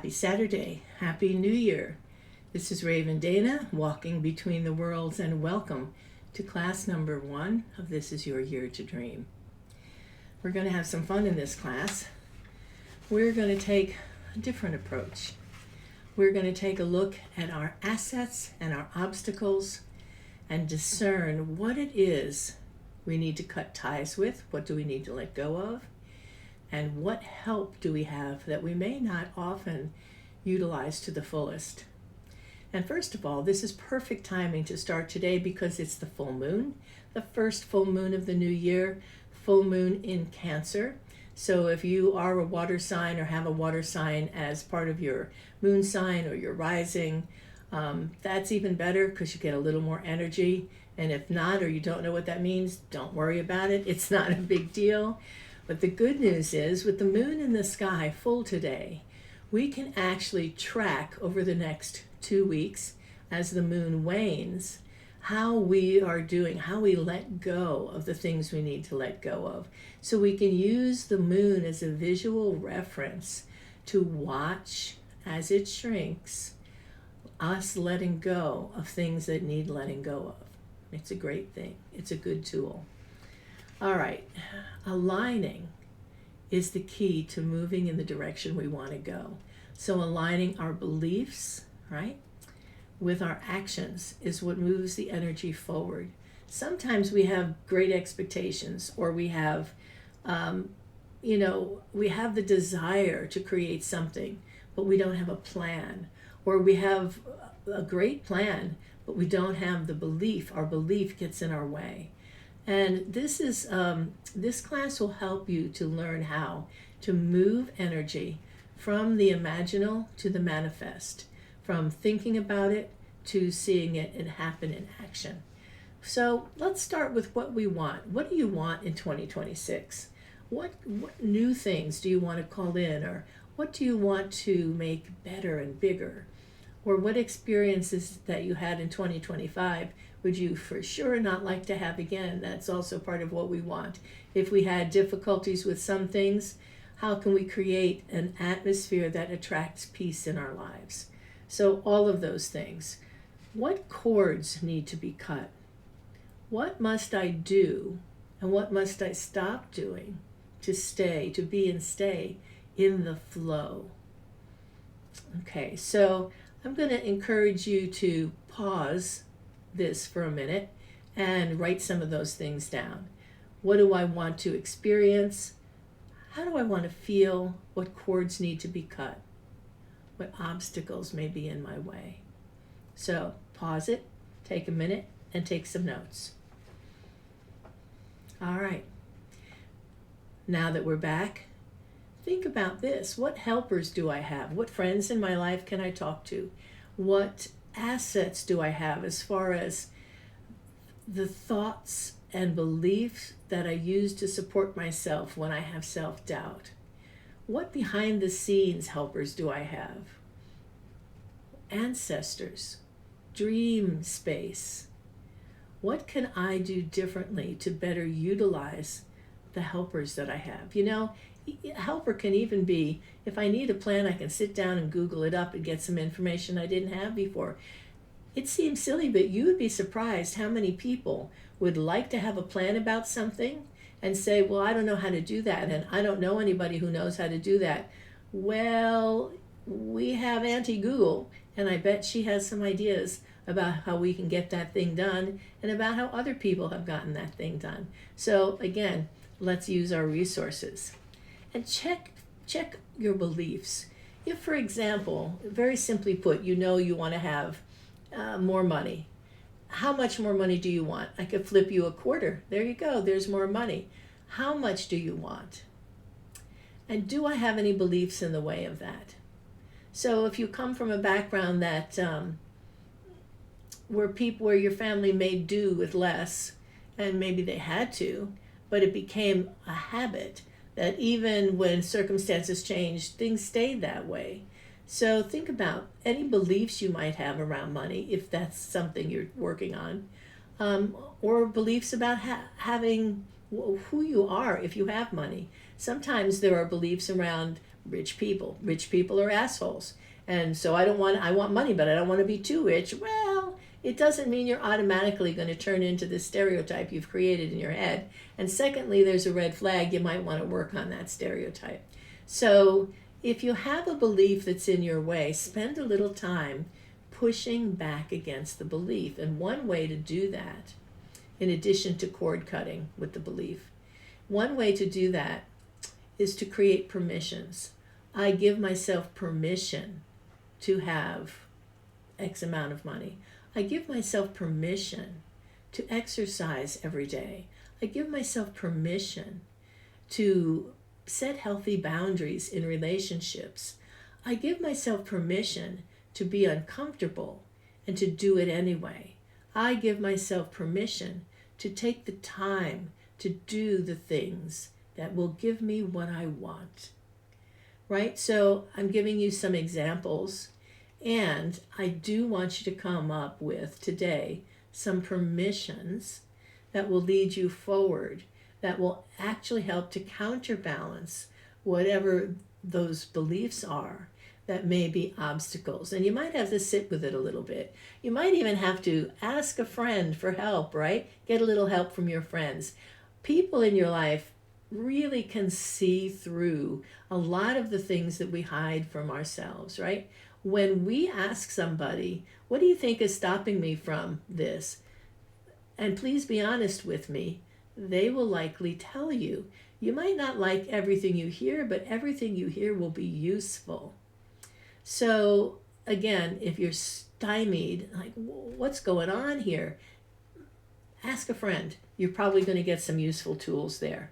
Happy Saturday. Happy New Year. This is Raven Dana, walking between the worlds, and welcome to class number 1 of This Is Your Year to Dream. We're going to have some fun in this class. We're going to take a different approach. We're going to take a look at our assets and our obstacles and discern what it is we need to cut ties with, what do we need to let go of, and what help do we have that we may not often utilize to the fullest. And first of all, this is perfect timing to start today because it's the full moon, the first full moon of the new year, full moon in Cancer. So if you are a water sign or have a water sign as part of your moon sign or your rising, that's even better because you get a little more energy. And if not, or you don't know what that means, don't worry about it. It's not a big deal. But the good news is, with the moon in the sky full today, we can actually track over the next 2 weeks as the moon wanes how we are doing, how we let go of the things we need to let go of. So we can use the moon as a visual reference to watch as it shrinks, us letting go of things that need letting go of. It's a great thing. It's a good tool. All right, aligning is the key to moving in the direction we want to go. So aligning our beliefs, right, with our actions is what moves the energy forward. Sometimes we have great expectations, or we have, we have the desire to create something, but we don't have a plan. Or we have a great plan, but we don't have the belief. Our belief gets in our way. And this class will help you to learn how to move energy from the imaginal to the manifest, from thinking about it to seeing it and happen in action. So let's start with what we want. What do you want in 2026? What new things do you want to call in, or what do you want to make better and bigger? Or what experiences that you had in 2025 would you for sure not like to have again? That's also part of what we want. If we had difficulties with some things, how can we create an atmosphere that attracts peace in our lives? So all of those things. What cords need to be cut? What must I do, and what must I stop doing to be and stay in the flow? Okay, so I'm going to encourage you to pause this for a minute and write some of those things down. What do I want to experience? How do I want to feel? What cords need to be cut? What obstacles may be in my way? So pause it, take a minute, and take some notes. All right. Now that we're back, think about this. What helpers do I have? What friends in my life can I talk to? What assets do I have as far as the thoughts and beliefs that I use to support myself when I have self-doubt? What behind the scenes helpers do I have? Ancestors, dream space. What can I do differently to better utilize the helpers that I have? A helper can even be, if I need a plan, I can sit down and Google it up and get some information I didn't have before. It seems silly, but you would be surprised how many people would like to have a plan about something and say, well, I don't know how to do that, and I don't know anybody who knows how to do that. Well, we have Auntie Google, and I bet she has some ideas about how we can get that thing done and about how other people have gotten that thing done. So again, let's use our resources. And check your beliefs. If, for example, very simply put, you want to have more money. How much more money do you want? I could flip you a quarter. There you go. There's more money. How much do you want? And do I have any beliefs in the way of that? So if you come from a background that where your family made do with less, and maybe they had to, but it became a habit, that even when circumstances changed, things stayed that way. So think about any beliefs you might have around money, if that's something you're working on, or beliefs about having who you are if you have money. Sometimes there are beliefs around rich people. Rich people are assholes. And so I want money, but I don't want to be too rich. Well, it doesn't mean you're automatically going to turn into the stereotype you've created in your head. And secondly, there's a red flag. You might want to work on that stereotype. So if you have a belief that's in your way, spend a little time pushing back against the belief. And one way to do that, in addition to cord cutting with the belief, one way to do that is to create permissions. I give myself permission to have X amount of money. I give myself permission to exercise every day. I give myself permission to set healthy boundaries in relationships. I give myself permission to be uncomfortable and to do it anyway. I give myself permission to take the time to do the things that will give me what I want. Right? So I'm giving you some examples, and I do want you to come up with today some permissions that will lead you forward, that will actually help to counterbalance whatever those beliefs are that may be obstacles. And you might have to sit with it a little bit. You might even have to ask a friend for help, right? Get a little help from your friends. People in your life really can see through a lot of the things that we hide from ourselves, right? When we ask somebody, what do you think is stopping me from this? And please be honest with me, they will likely tell you. You might not like everything you hear, but everything you hear will be useful. So again, if you're stymied, like, what's going on here? Ask a friend. You're probably going to get some useful tools there.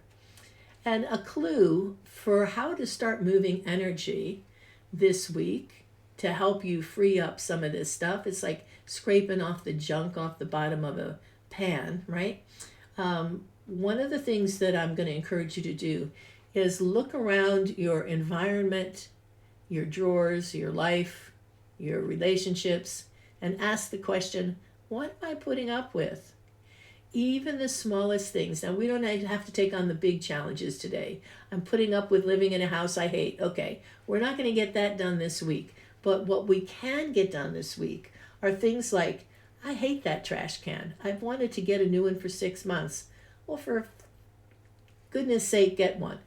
And a clue for how to start moving energy this week to help you free up some of this stuff. It's like scraping off the junk off the bottom of a pan, right? One of the things that I'm going to encourage you to do is look around your environment, your drawers, your life, your relationships, and ask the question, what am I putting up with? Even the smallest things. Now, we don't have to take on the big challenges today. I'm putting up with living in a house I hate. Okay, we're not going to get that done this week. But what we can get done this week are things like, I hate that trash can. I've wanted to get a new one for 6 months. Well, for goodness sake, get one.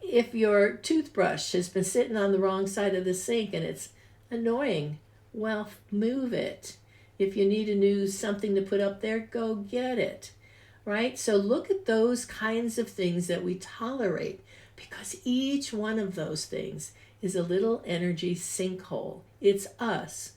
If your toothbrush has been sitting on the wrong side of the sink and it's annoying, well, move it. If you need a new something to put up there, go get it, right? So look at those kinds of things that we tolerate, because each one of those things is a little energy sinkhole. It's us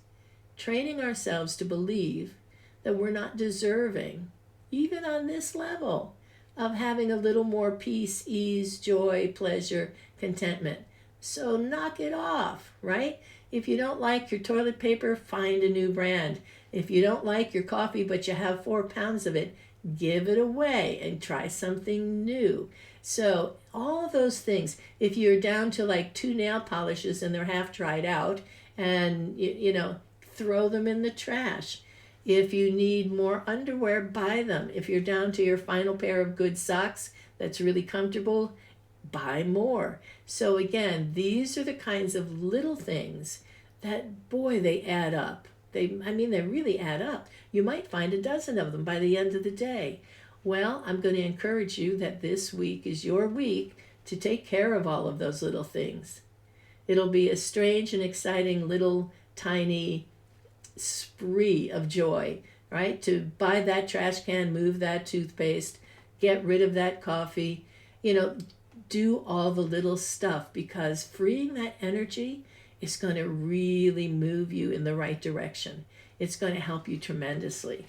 training ourselves to believe that we're not deserving, even on this level, of having a little more peace, ease, joy, pleasure, contentment. So knock it off, right? If you don't like your toilet paper, find a new brand. If you don't like your coffee, but you have 4 pounds of it, give it away and try something new. So all those things, if you're down to like 2 nail polishes and they're half dried out, and throw them in the trash. If you need more underwear, buy them. If you're down to your final pair of good socks that's really comfortable, buy more. So again, these are the kinds of little things that, boy, they add up. They really add up. You might find a dozen of them by the end of the day. Well, I'm going to encourage you that this week is your week to take care of all of those little things. It'll be a strange and exciting little tiny spree of joy, right? To buy that trash can, move that toothpaste, get rid of that coffee, do all the little stuff, because freeing that energy is going to really move you in the right direction. It's going to help you tremendously.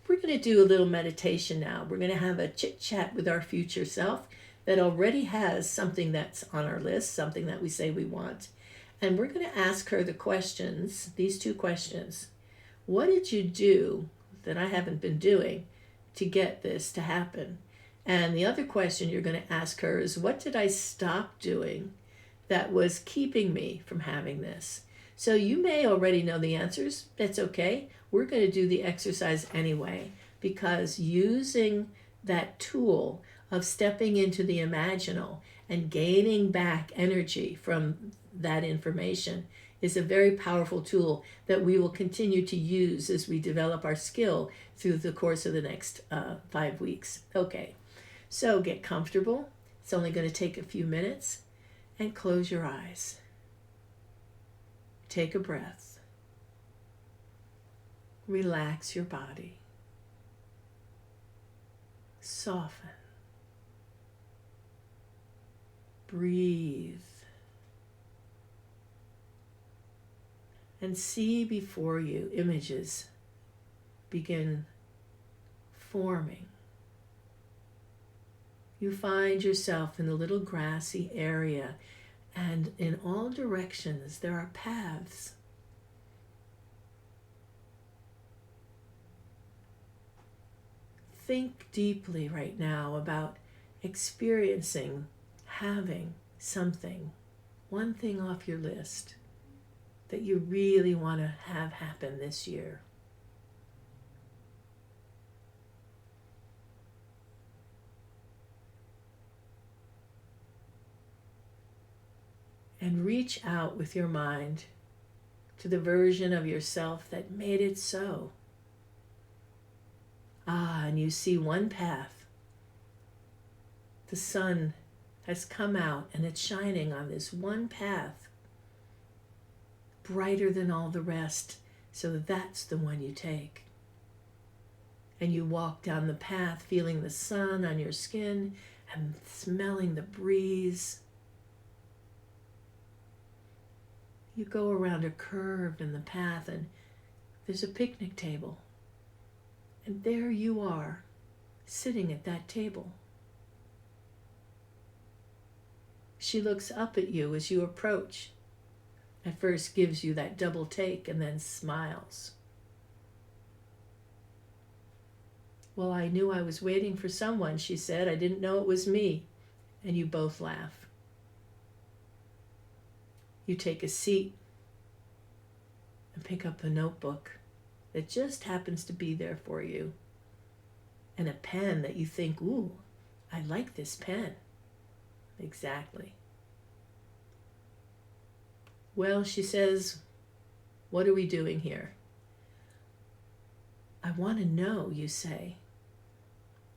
We're going to do a little meditation now. We're going to have a chit chat with our future self that already has something that's on our list, something that we say we want. And we're going to ask her the questions, these 2 questions. What did you do that I haven't been doing to get this to happen? And the other question you're going to ask her is, what did I stop doing that was keeping me from having this? So you may already know the answers. That's okay. We're going to do the exercise anyway, because using that tool of stepping into the imaginal and gaining back energy from that information is a very powerful tool that we will continue to use as we develop our skill through the course of the next 5 weeks. Okay, so get comfortable. It's only going to take a few minutes, and close your eyes. Take a breath. Relax your body. Soften. Breathe. And see before you images begin forming. You find yourself in a little grassy area, and in all directions there are paths. Think deeply right now about experiencing, having something, one thing off your list that you really want to have happen this year. And reach out with your mind to the version of yourself that made it so. And you see one path. The sun has come out and it's shining on this one path, brighter than all the rest, so that's the one you take. And you walk down the path feeling the sun on your skin and smelling the breeze. You go around a curve in the path and there's a picnic table. And there you are, sitting at that table. She looks up at you as you approach. At first gives you that double take and then smiles. Well, I knew I was waiting for someone, she said. I didn't know it was me. And you both laugh. You take a seat and pick up a notebook that just happens to be there for you, and a pen that you think, ooh, I like this pen. Exactly. Well, she says, what are we doing here? I want to know, you say.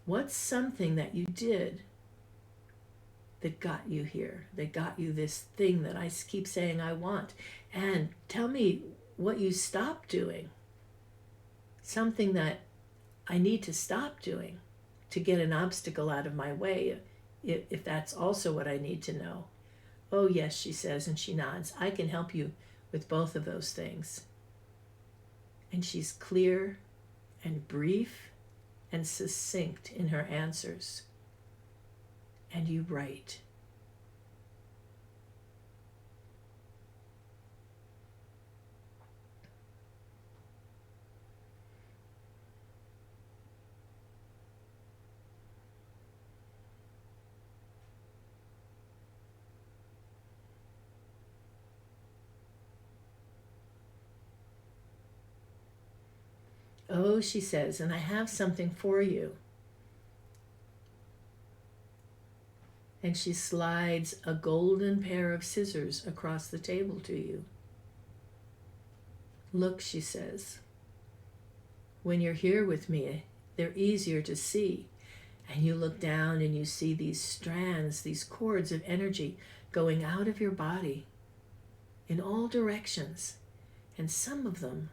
What's something that you did that got you here, that got you this thing that I keep saying I want? And tell me what you stopped doing. Something that I need to stop doing to get an obstacle out of my way, if that's also what I need to know. Oh, yes, she says, and she nods. I can help you with both of those things. And she's clear and brief and succinct in her answers. And you write. Oh, she says, and I have something for you. And she slides a golden pair of scissors across the table to you. Look, she says, when you're here with me, they're easier to see. And you look down and you see these strands, these cords of energy going out of your body in all directions. And some of them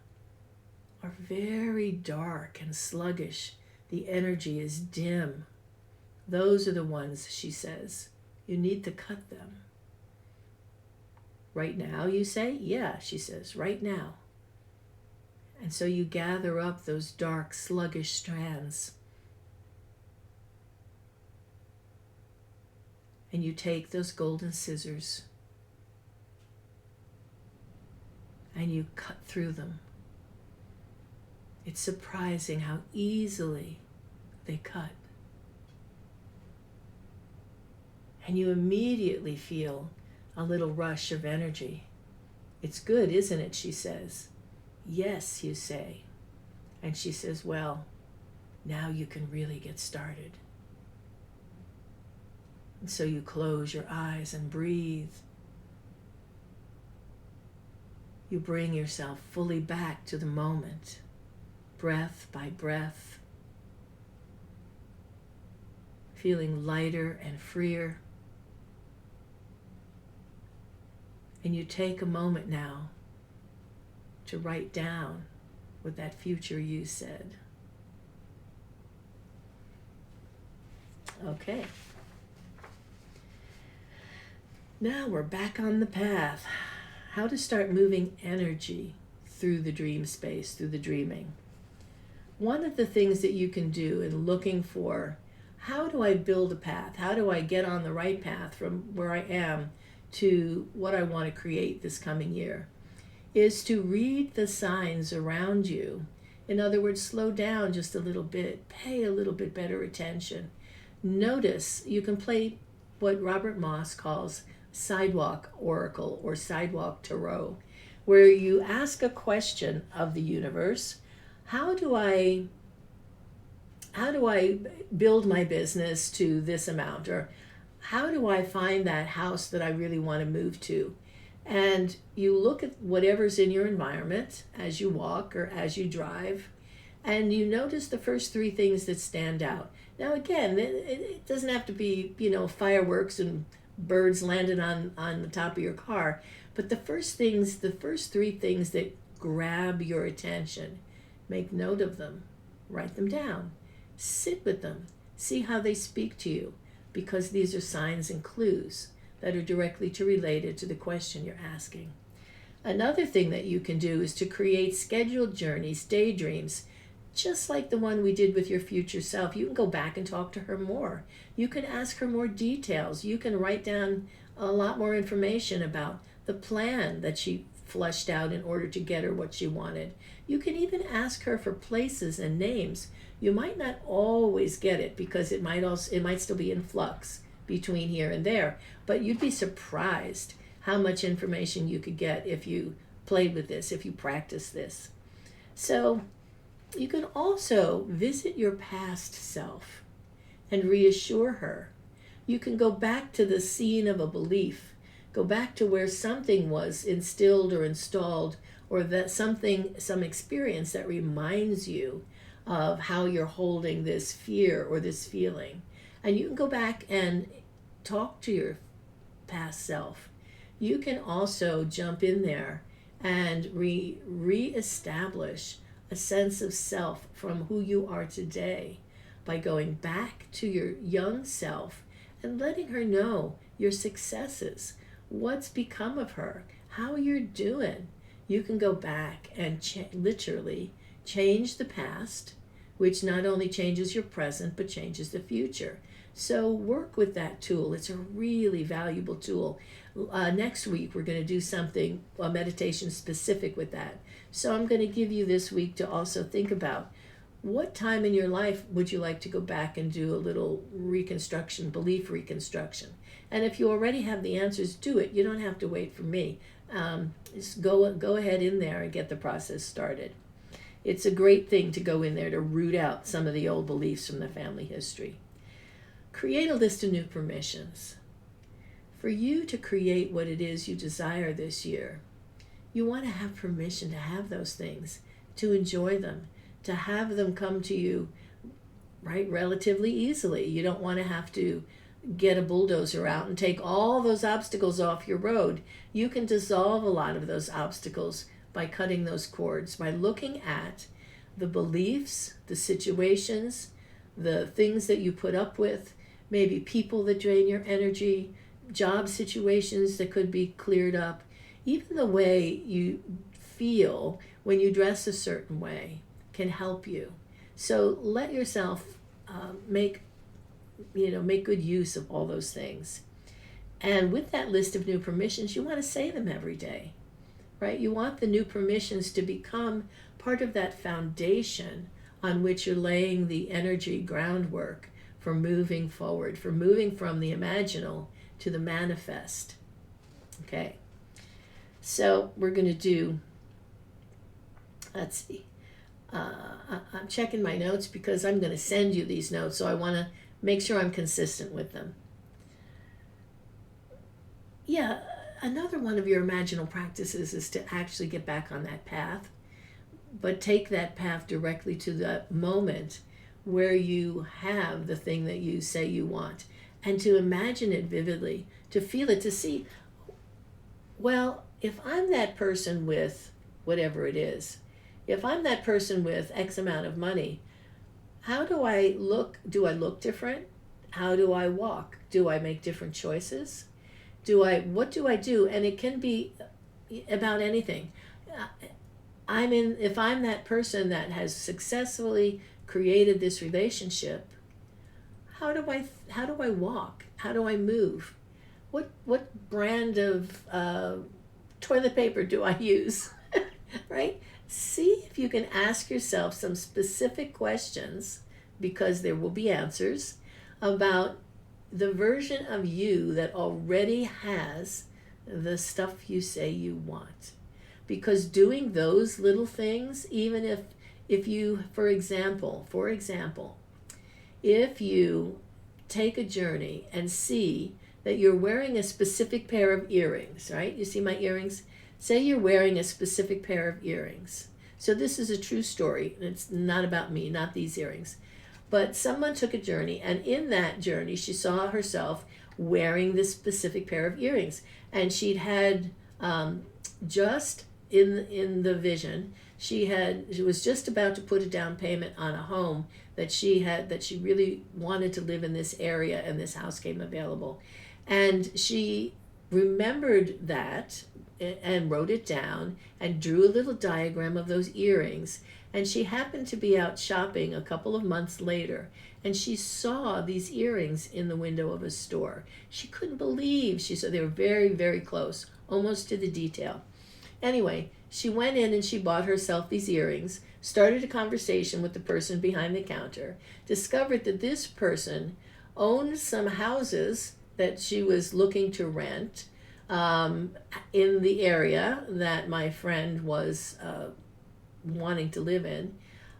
are very dark and sluggish. The energy is dim. Those are the ones, she says. You need to cut them. Right now, you say? Yeah, she says, right now. And so you gather up those dark, sluggish strands. And you take those golden scissors and you cut through them. It's surprising how easily they cut. And you immediately feel a little rush of energy. It's good, isn't it? She says. Yes, you say. And she says, well, now you can really get started. And so you close your eyes and breathe. You bring yourself fully back to the moment, breath by breath, feeling lighter and freer. And you take a moment now to write down what that future you said. Okay. Now we're back on the path. How to start moving energy through the dream space, through the dreaming. One of the things that you can do in looking for, how do I build a path? How do I get on the right path from where I am to what I want to create this coming year, is to read the signs around you. In other words, slow down just a little bit, pay a little bit better attention. Notice, you can play what Robert Moss calls sidewalk oracle or sidewalk tarot, where you ask a question of the universe. How do I build my business to this amount? Or how do I find that house that I really want to move to? And you look at whatever's in your environment as you walk or as you drive, and you notice the first three things that stand out. Now again, it doesn't have to be, fireworks and birds landed on the top of your car, but the first three things that grab your attention, make note of them, write them down, sit with them, see how they speak to you, because these are signs and clues that are directly related to the question you're asking. Another thing that you can do is to create scheduled journeys, daydreams, just like the one we did with your future self. You can go back and talk to her more. You can ask her more details. You can write down a lot more information about the plan that she fleshed out in order to get her what she wanted. You can even ask her for places and names. You might not always get it because it might still be in flux between here and there, but you'd be surprised how much information you could get if you played with this, if you practiced this. So you can also visit your past self and reassure her. You can go back to the scene of a belief, go back to where something was instilled or installed, or that some experience that reminds you of how you're holding this fear or this feeling. And you can go back and talk to your past self. You can also jump in there and reestablish a sense of self from who you are today by going back to your young self and letting her know your successes, what's become of her, how you're doing. You can go back and literally change the past, which not only changes your present, but changes the future. So work with that tool. It's a really valuable tool. Next week, we're going to do a meditation specific with that. So I'm going to give you this week to also think about what time in your life would you like to go back and do a little reconstruction, belief reconstruction. And if you already have the answers, do it. You don't have to wait for me. Just go ahead in there and get the process started. It's a great thing to go in there to root out some of the old beliefs from the family history. Create a list of new permissions. For you to create what it is you desire this year, you want to have permission to have those things, to enjoy them, to have them come to you, right, relatively easily. You don't want to have to get a bulldozer out and take all those obstacles off your road. You can dissolve a lot of those obstacles by cutting those cords, by looking at the beliefs, the situations, the things that you put up with, maybe people that drain your energy, job situations that could be cleared up, even the way you feel when you dress a certain way can help you. So let yourself make good use of all those things. And with that list of new permissions, you want to say them every day, right? You want the new permissions to become part of that foundation on which you're laying the energy groundwork for moving forward, for moving from the imaginal to the manifest. Okay, so we're going to do, let's see, I'm checking my notes because I'm going to send you these notes, so I want to make sure I'm consistent with them. yeah, another one of your imaginal practices is to actually get back on that path, but take that path directly to the moment where you have the thing that you say you want, and to imagine it vividly, to feel it, to see, well, if I'm that person with whatever it is, if I'm that person with X amount of money, how do I look? Do I look different? How do I walk? Do I make different choices? What do I do? And it can be about anything. If I'm that person that has successfully created this relationship, how do I walk? How do I move? What brand of toilet paper do I use? Right? See if you can ask yourself some specific questions, because there will be answers, about the version of you that already has the stuff you say you want. Because doing those little things, even if you, for example, if you take a journey and see that you're wearing a specific pair of earrings, right? You see my earrings? Say you're wearing a specific pair of earrings. So this is a true story. It's not about me, not these earrings. But someone took a journey, and in that journey, she saw herself wearing this specific pair of earrings. And she'd had just in the vision, she was just about to put a down payment on a home that she really wanted to live in this area, and this house came available. And she remembered that and wrote it down and drew a little diagram of those earrings. And she happened to be out shopping a couple of months later, and she saw these earrings in the window of a store. She couldn't believe, she said they were very, very close, almost to the detail. Anyway, she went in and she bought herself these earrings, started a conversation with the person behind the counter, discovered that this person owned some houses that she was looking to rent in the area that my friend was wanting to live in.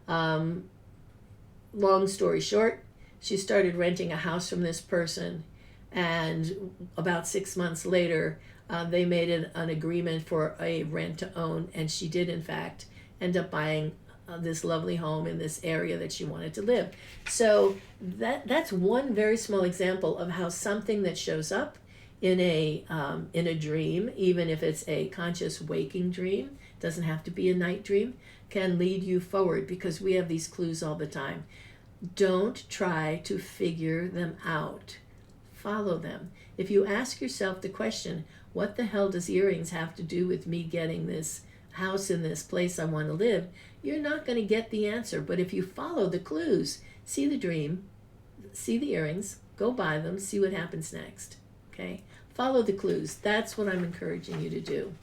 Long story short, she started renting a house from this person, and about 6 months later, they made an agreement for a rent to own, and she did in fact end up buying this lovely home in this area that she wanted to live. So that's one very small example of how something that shows up in a dream, even if it's a conscious waking dream, doesn't have to be a night dream, can lead you forward, because we have these clues all the time. Don't try to figure them out. Follow them. If you ask yourself the question, what the hell does earrings have to do with me getting this house in this place I want to live, you're not going to get the answer. But if you follow the clues, see the dream, see the earrings, go buy them, see what happens next. Okay? Follow the clues. That's what I'm encouraging you to do.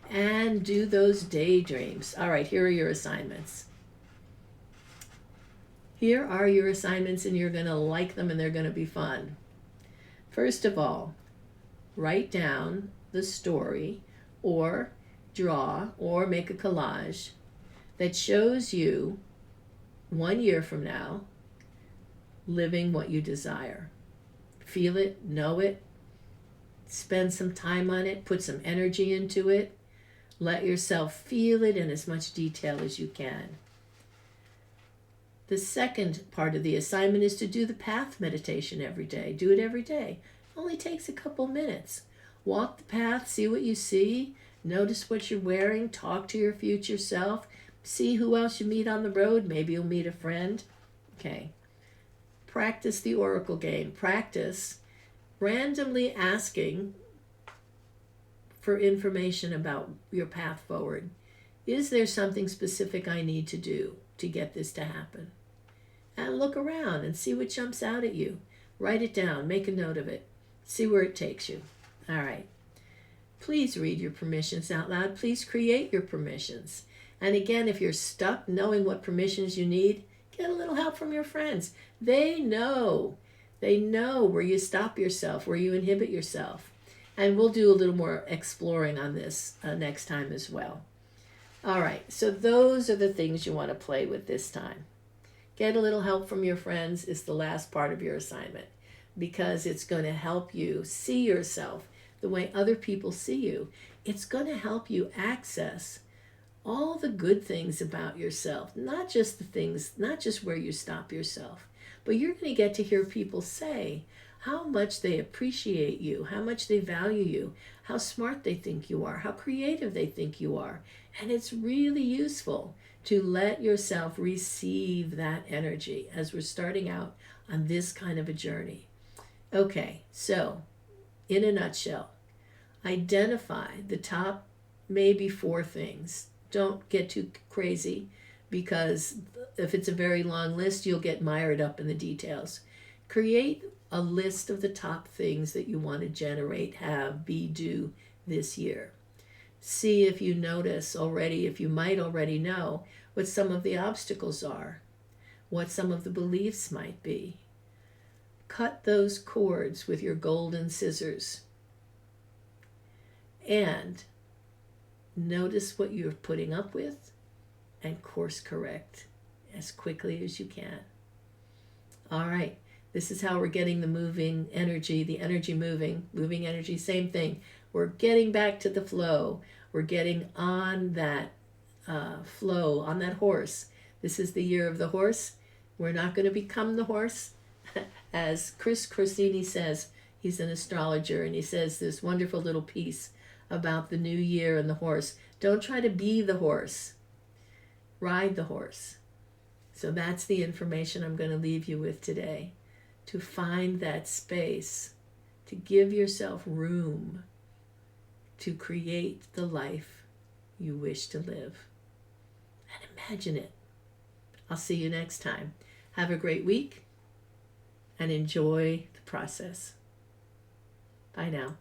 And do those daydreams. All right, here are your assignments. Here are your assignments, and you're going to like them, and they're going to be fun. First of all, write down the story, or draw, or make a collage that shows you 1 year from now living what you desire. Feel it, know it, spend some time on it, put some energy into it. Let yourself feel it in as much detail as you can. The second part of the assignment is to do the path meditation every day. Do it every day. It only takes a couple minutes. Walk the path, see what you see, notice what you're wearing, talk to your future self, see who else you meet on the road. Maybe you'll meet a friend. Okay. Practice the oracle game. Practice randomly asking for information about your path forward. Is there something specific I need to do to get this to happen? And look around and see what jumps out at you. Write it down. Make a note of it. See where it takes you. All right. Please read your permissions out loud. Please create your permissions. And again, if you're stuck knowing what permissions you need, get a little help from your friends. They know where you stop yourself, where you inhibit yourself. And we'll do a little more exploring on this next time as well. All right, so those are the things you want to play with this time. Get a little help from your friends is the last part of your assignment, because it's going to help you see yourself the way other people see you. It's going to help you access all the good things about yourself, not just the things, not just where you stop yourself, but you're going to get to hear people say how much they appreciate you, how much they value you, how smart they think you are, how creative they think you are. And it's really useful to let yourself receive that energy as we're starting out on this kind of a journey. Okay, so in a nutshell, identify the top maybe 4 things. Don't get too crazy, because if it's a very long list, you'll get mired up in the details. Create a list of the top things that you want to generate, have, be, do this year. See if you notice already, if you might already know, what some of the obstacles are, what some of the beliefs might be. Cut those cords with your golden scissors and notice what you're putting up with and course correct as quickly as you can. All right, this is how we're getting the moving energy, the energy moving energy, same thing. We're getting back to the flow. We're getting on that flow, on that horse. This is the year of the horse. We're not going to become the horse. As Chris Corsini says, he's an astrologer, and he says this wonderful little piece about the new year and the horse. Don't try to be the horse. Ride the horse. So that's the information I'm going to leave you with today. To find that space, to give yourself room to create the life you wish to live. And imagine it. I'll see you next time. Have a great week and enjoy the process. Bye now.